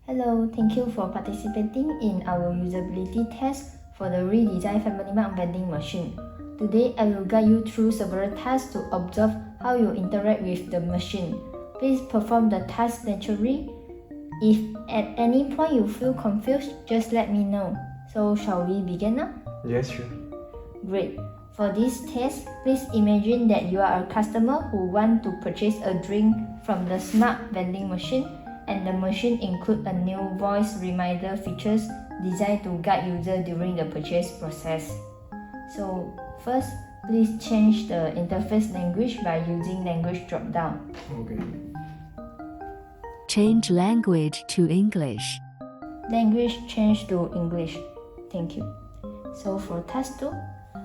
Hello, thank you for participating in our usability test for the redesigned Family Mart vending machine. Today, I will guide you through several tasks to observe how you interact with the machine. Please perform the task naturally. If at any point you feel confused, just let me know. So, shall we begin now? Yes, sure. Great. For this test, please imagine that you are a customer who wants to purchase a drink from the smart vending machine, and the machine includes a new voice reminder features designed to guide users during the purchase process. So first, please change the interface language by using language drop-down. Okay. Change language to English. Language change to English. Thank you. So for task 2,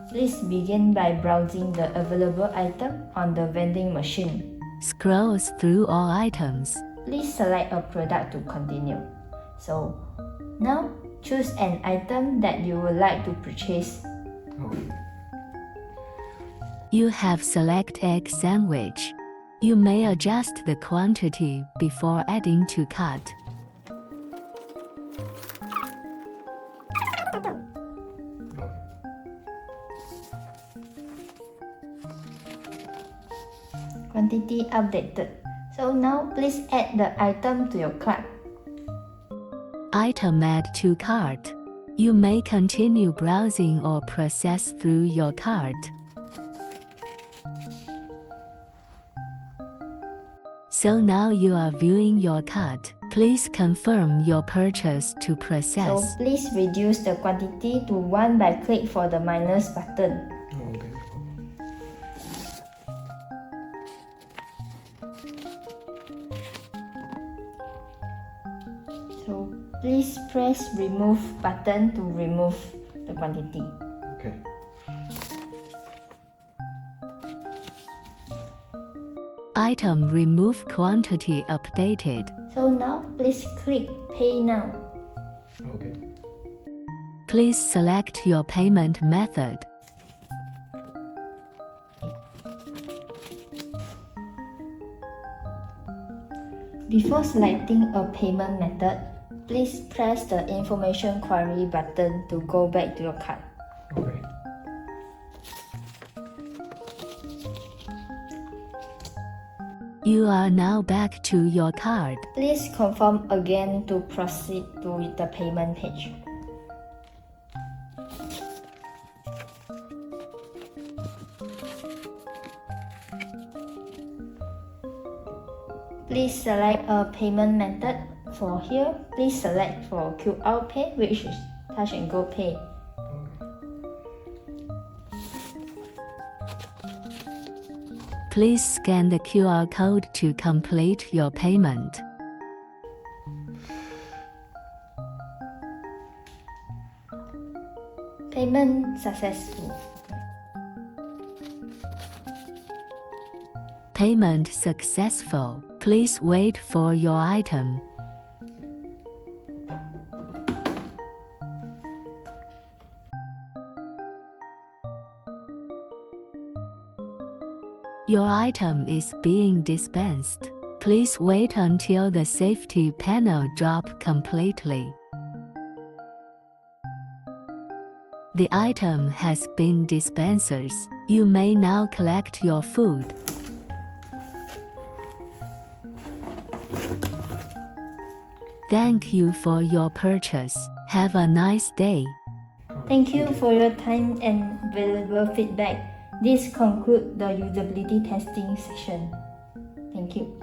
please begin by browsing the available item on the vending machine. Scrolls through all items. Please select a product to continue. So now choose an item that you would like to purchase. Okay. You have select egg sandwich. You may adjust the quantity before adding to cart. Quantity updated. So now please add the item to your cart. Item add to cart. You may continue browsing or process through your cart. So now you are viewing your cart. Please confirm your purchase to So process. please reduce the quantity to 1 by click for the minus button. Okay. So please press remove button to remove the quantity. Okay. Item remove quantity updated. So now please click pay now. Okay. Please select your payment method. Before selecting a payment method, please press the information query button to go back to your cart. Okay. You are now back to your cart. Please confirm again to proceed to the payment page. Please select a payment method. For here, please select for QR Pay, which is Touch and Go Pay. Please scan the QR code to complete your payment. Payment successful. Payment successful. Please wait for your item. Your item is being dispensed. Please wait until the safety panel drop completely. The item has been dispensed. You may now collect your food. Thank you for your purchase. Have a nice day. Thank you for your time and valuable feedback. This concludes the usability testing session. Thank you.